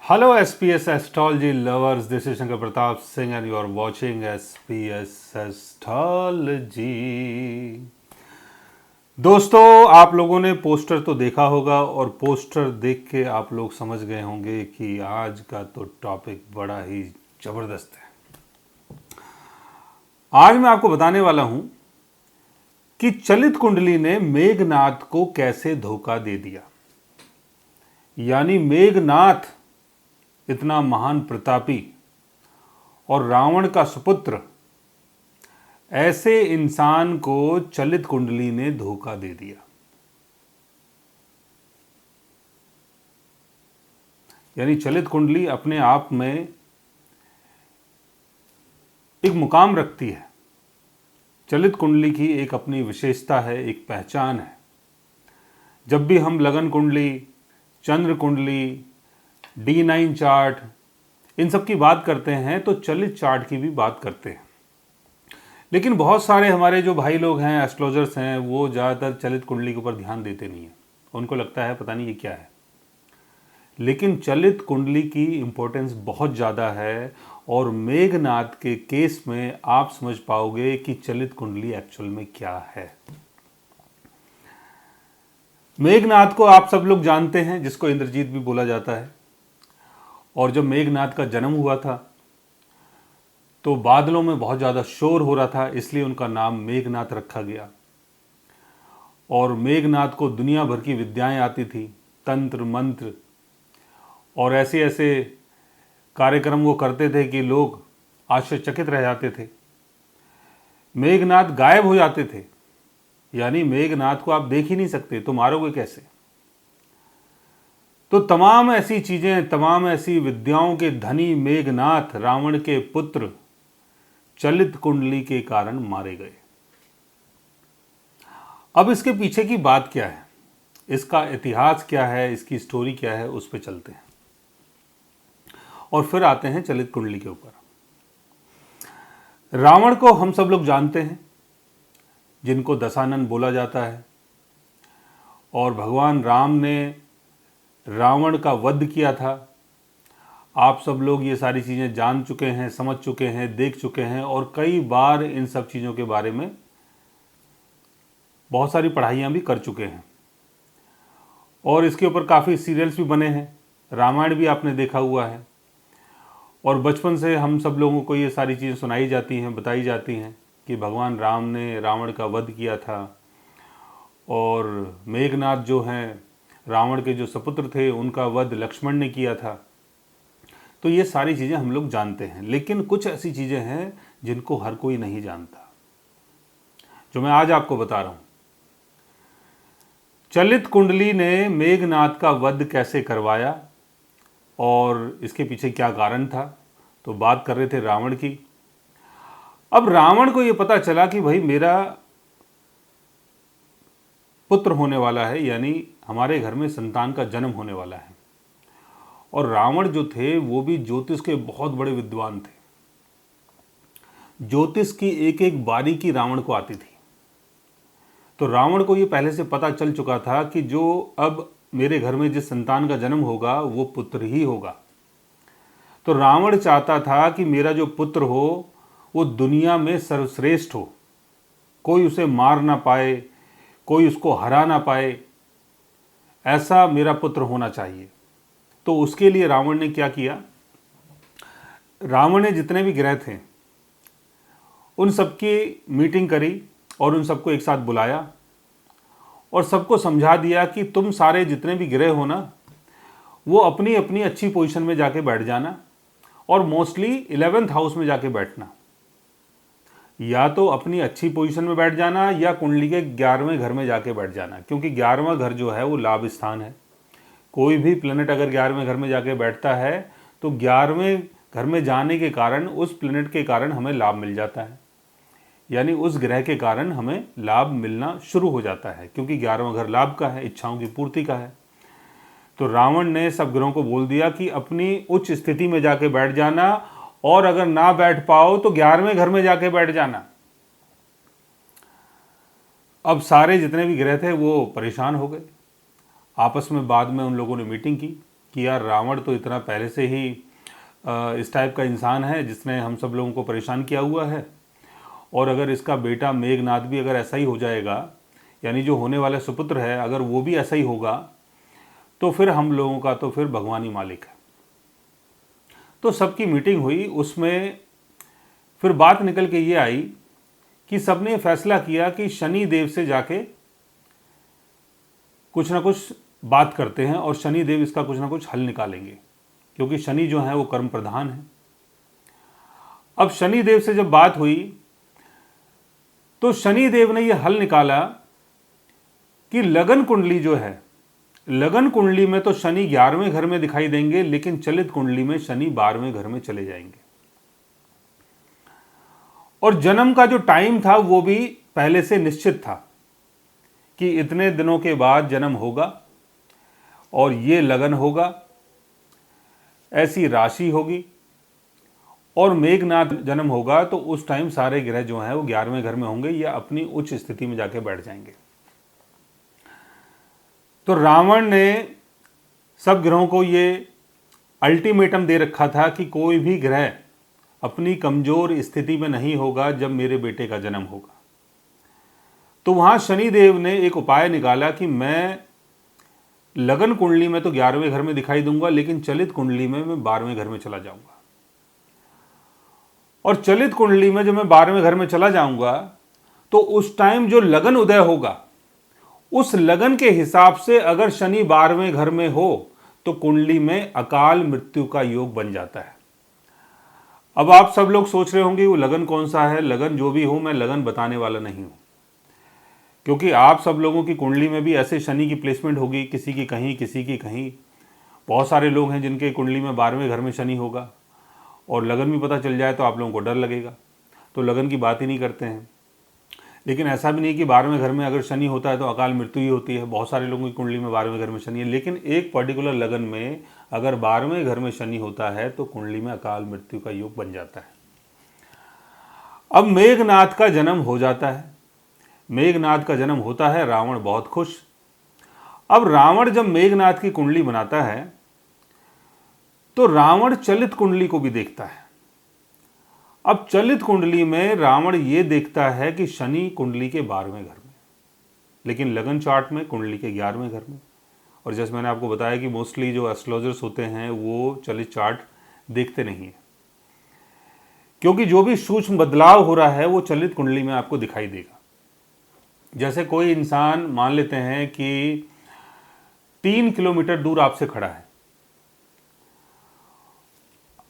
Hello, SPS Astrology lovers. This is Shankar Pratap Singh, and you are watching SPS Astrology. दोस्तों, आप लोगों ने poster तो देखा होगा और पोस्टर देख के आप लोग समझ गए होंगे कि आज का तो टॉपिक बड़ा ही ज़बरदस्त है। आज मैं आपको बताने वाला हूं कि चलित कुंडली ने मेघनाथ को कैसे धोखा दे दिया। यानी मेघनाथ इतना महान प्रतापी और रावण का सुपुत्र, ऐसे इंसान को चलित कुंडली ने धोखा दे दिया। यानी चलित कुंडली अपने आप में एक मुकाम रखती है। चलित कुंडली की एक अपनी विशेषता है, एक पहचान है। जब भी हम लगन कुंडली, चंद्र कुंडली, D9 चार्ट, इन सब की बात करते हैं तो चलित चार्ट की भी बात करते हैं। लेकिन बहुत सारे हमारे जो भाई लोग हैं, एस्ट्रोलॉजर्स हैं, वो ज़्यादातर चलित कुंडली के ऊपर ध्यान देते नहीं हैं। उनको लगता है पता नहीं ये क्या है। लेकिन चलित कुंडली की इम्पोर्टेंस बहुत ज़्यादा है और मेघनाथ के केस में आप समझ पाओगे कि चलित कुंडली एक्चुअल में क्या है। मेघनाथ को आप सब लोग जानते हैं, जिसको इंद्रजीत भी बोला जाता है। और जब मेघनाथ का जन्म हुआ था तो बादलों में बहुत ज़्यादा शोर हो रहा था, इसलिए उनका नाम मेघनाथ रखा गया। और मेघनाथ को दुनिया भर की विद्याएं आती थी, तंत्र मंत्र, और ऐसे ऐसे कार्यक्रम वो करते थे कि लोग आश्चर्यचकित रह जाते थे। मेघनाथ गायब हो जाते थे, यानी मेघनाथ को आप देख ही नहीं सकते, तो मारोगे कैसे। तो तमाम ऐसी चीजें, तमाम ऐसी विद्याओं के धनी मेघनाथ रावण के पुत्र चलित कुंडली के कारण मारे गए। अब इसके पीछे की बात क्या है, इसका इतिहास क्या है, इसकी स्टोरी क्या है, उस पर चलते हैं और फिर आते हैं चलित कुंडली के ऊपर। रावण को हम सब लोग जानते हैं, जिनको दशानन बोला जाता है। और भगवान राम ने रावण का वध किया था। आप सब लोग ये सारी चीज़ें जान चुके हैं, समझ चुके हैं, देख चुके हैं और कई बार इन सब चीज़ों के बारे में बहुत सारी पढ़ाइयाँ भी कर चुके हैं। और इसके ऊपर काफ़ी सीरियल्स भी बने हैं, रामायण भी आपने देखा हुआ है। और बचपन से हम सब लोगों को ये सारी चीज़ें सुनाई जाती हैं, बताई जाती हैं कि भगवान राम ने रावण का वध किया था। और मेघनाथ जो हैं, रावण के जो सपुत्र थे, उनका वध लक्ष्मण ने किया था। तो ये सारी चीज़ें हम लोग जानते हैं। लेकिन कुछ ऐसी चीज़ें हैं जिनको हर कोई नहीं जानता, जो मैं आज आपको बता रहा हूं। चलित कुंडली ने मेघनाथ का वध कैसे करवाया और इसके पीछे क्या कारण था। तो बात कर रहे थे रावण की। अब रावण को यह पता चला कि भाई मेरा पुत्र होने वाला है, यानी हमारे घर में संतान का जन्म होने वाला है। और रावण जो थे वो भी ज्योतिष के बहुत बड़े विद्वान थे। ज्योतिष की एक एक बारीकी रावण को आती थी। तो रावण को ये पहले से पता चल चुका था कि जो अब मेरे घर में जिस संतान का जन्म होगा वो पुत्र ही होगा। तो रावण चाहता था कि मेरा जो पुत्र हो वो दुनिया में सर्वश्रेष्ठ हो, कोई उसे मार ना पाए, कोई उसको हरा ना पाए, ऐसा मेरा पुत्र होना चाहिए। तो उसके लिए रावण ने क्या किया, रावण ने जितने भी ग्रह थे उन सबकी मीटिंग करी और उन सबको एक साथ बुलाया और सबको समझा दिया कि तुम सारे जितने भी ग्रह हो ना, वो अपनी अपनी अच्छी पोजीशन में जाके बैठ जाना और मोस्टली 11th हाउस में जाके बैठना। या तो अपनी अच्छी पोजीशन में बैठ जाना या कुंडली के 11वें घर में जाके बैठ जाना, क्योंकि 11वां घर जो है वो लाभ स्थान है। कोई भी प्लेनेट अगर 11वें घर में जाके बैठता है तो 11वें घर में जाने के कारण, उस प्लेनेट के कारण हमें लाभ मिल जाता है। यानी उस ग्रह के कारण हमें लाभ मिलना शुरू हो जाता है, क्योंकि 11वां घर लाभ का है, इच्छाओं की पूर्ति का है। तो रावण ने सब ग्रहों को बोल दिया कि अपनी उच्च स्थिति में जाके बैठ जाना, और अगर ना बैठ पाओ तो 11वें घर में जाके बैठ जाना। अब सारे जितने भी ग्रह थे वो परेशान हो गए। आपस में बाद में उन लोगों ने मीटिंग की कि यार रावण तो इतना पहले से ही इस टाइप का इंसान है जिसने हम सब लोगों को परेशान किया हुआ है, और अगर इसका बेटा मेघनाद भी अगर ऐसा ही हो जाएगा, यानी जो होने वाला सुपुत्र है अगर वो भी ऐसा ही होगा, तो फिर हम लोगों का तो फिर भगवान ही मालिक है। तो सबकी मीटिंग हुई, उसमें फिर बात निकल के ये आई कि सबने फैसला किया कि शनि देव से जाके कुछ ना कुछ बात करते हैं और शनि देव इसका कुछ ना कुछ हल निकालेंगे, क्योंकि शनि जो है वो कर्म प्रधान है। अब शनि देव से जब बात हुई तो शनि देव ने यह हल निकाला कि लगन कुंडली जो है, लगन कुंडली में तो शनि 11वें घर में दिखाई देंगे, लेकिन चलित कुंडली में शनि 12वें घर में चले जाएंगे। और जन्म का जो टाइम था वो भी पहले से निश्चित था कि इतने दिनों के बाद जन्म होगा और ये लगन होगा, ऐसी राशि होगी, और मेघनाथ जन्म होगा तो उस टाइम सारे ग्रह जो हैं वो 11वें घर में होंगे या अपनी उच्च स्थिति में जाके बैठ जाएंगे। तो रावण ने सब ग्रहों को ये अल्टीमेटम दे रखा था कि कोई भी ग्रह अपनी कमजोर स्थिति में नहीं होगा जब मेरे बेटे का जन्म होगा। तो वहां शनिदेव ने एक उपाय निकाला कि मैं लगन कुंडली में तो 11वें घर में दिखाई दूंगा, लेकिन चलित कुंडली में मैं 12वें घर में चला जाऊंगा। और चलित कुंडली में जब मैं 12वें घर में चला जाऊंगा तो उस टाइम जो लगन उदय होगा, उस लगन के हिसाब से अगर शनि 12वें घर में हो तो कुंडली में अकाल मृत्यु का योग बन जाता है। अब आप सब लोग सोच रहे होंगे वो लगन कौन सा है। लगन जो भी हो, मैं लगन बताने वाला नहीं हूं, क्योंकि आप सब लोगों की कुंडली में भी ऐसे शनि की प्लेसमेंट होगी, किसी की कहीं किसी की कहीं। बहुत सारे लोग हैं जिनके कुंडली में 12वें घर में शनि होगा और लगन भी पता चल जाए तो आप लोगों को डर लगेगा, तो लगन की बात ही नहीं करते हैं। लेकिन ऐसा भी नहीं कि 12वें घर में अगर शनि होता है तो अकाल मृत्यु ही होती है। बहुत सारे लोगों की कुंडली में 12वें घर में शनि है, लेकिन एक पर्टिकुलर लगन में अगर 12वें घर में शनि होता है तो कुंडली में अकाल मृत्यु का योग बन जाता है। अब मेघनाथ का जन्म हो जाता है, मेघनाथ का जन्म होता है, रावण बहुत खुश। अब रावण जब मेघनाथ की कुंडली बनाता है तो रावण चलित कुंडली को भी देखता है। अब चलित कुंडली में रावण ये देखता है कि शनि कुंडली के 12वें घर में, लेकिन लगन चार्ट में कुंडली के 11वें घर में। और जैसे मैंने आपको बताया कि मोस्टली जो एस्ट्रोलॉजर्स होते हैं वो चलित चार्ट देखते नहीं है, क्योंकि जो भी सूक्ष्म बदलाव हो रहा है वो चलित कुंडली में आपको दिखाई देगा। जैसे कोई इंसान मान लेते हैं कि 3 किलोमीटर दूर आपसे खड़ा है,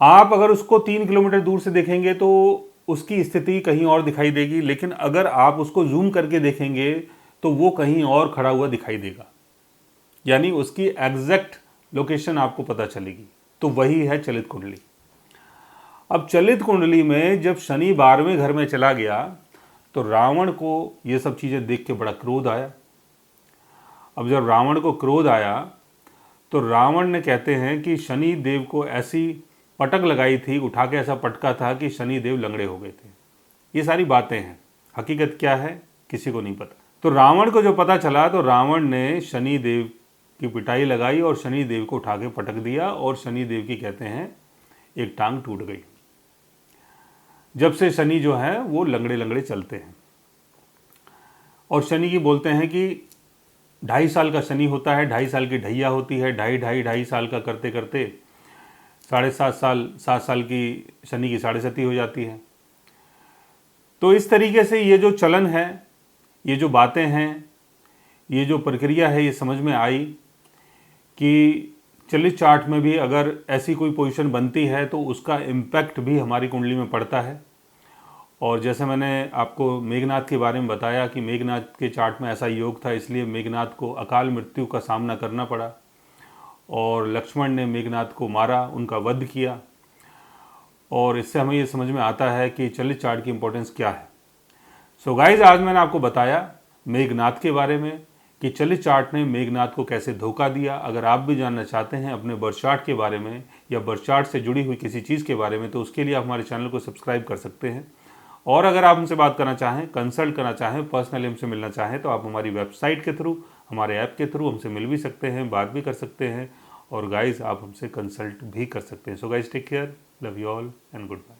आप अगर उसको 3 किलोमीटर दूर से देखेंगे तो उसकी स्थिति कहीं और दिखाई देगी, लेकिन अगर आप उसको जूम करके देखेंगे तो वो कहीं और खड़ा हुआ दिखाई देगा, यानी उसकी एग्जैक्ट लोकेशन आपको पता चलेगी। तो वही है चलित कुंडली। अब चलित कुंडली में जब शनि 12वें घर में चला गया तो रावण को ये सब चीज़ें देख के बड़ा क्रोध आया। अब जब रावण को क्रोध आया तो रावण ने कहते हैं कि शनि देव को ऐसी पटक लगाई थी, उठा के ऐसा पटका था कि शनि देव लंगड़े हो गए थे। ये सारी बातें हैं, हकीकत क्या है किसी को नहीं पता। तो रावण को जो पता चला तो रावण ने शनि देव की पिटाई लगाई और शनि देव को उठा के पटक दिया, और शनि देव की कहते हैं एक टांग टूट गई। जब से शनि जो है वो लंगड़े लंगड़े चलते हैं। और शनि की बोलते हैं कि 2.5 साल का शनि होता है, 2.5 साल की ढैया होती है, 2.5 साल का करते करते 7.5 साल, 7 साल की शनि की 7.5 हो जाती है। तो इस तरीके से ये जो चलन है, ये जो बातें हैं, ये जो प्रक्रिया है, ये समझ में आई कि चलित चार्ट में भी अगर ऐसी कोई पोजीशन बनती है तो उसका इम्पैक्ट भी हमारी कुंडली में पड़ता है। और जैसे मैंने आपको मेघनाथ के बारे में बताया कि मेघनाथ के चार्ट में ऐसा योग था, इसलिए मेघनाथ को अकाल मृत्यु का सामना करना पड़ा और लक्ष्मण ने मेघनाथ को मारा, उनका वध किया। और इससे हमें ये समझ में आता है कि चलित चार्ट की इंपॉर्टेंस क्या है। सो गाइज, आज मैंने आपको बताया मेघनाथ के बारे में कि चलित चार्ट ने मेघनाथ को कैसे धोखा दिया। अगर आप भी जानना चाहते हैं अपने बर्थ चार्ट के बारे में या बर्थ चार्ट से जुड़ी हुई किसी चीज़ के बारे में, तो उसके लिए आप हमारे चैनल को सब्सक्राइब कर सकते हैं। और अगर आप हमसे बात करना चाहें, कंसल्ट करना चाहें, पर्सनली हमसे मिलना चाहें, तो आप हमारी वेबसाइट के थ्रू, हमारे ऐप के थ्रू हमसे मिल भी सकते हैं, बात भी कर सकते हैं। और गाइस आप हमसे कंसल्ट भी कर सकते हैं। So guys take care, love you all and good bye.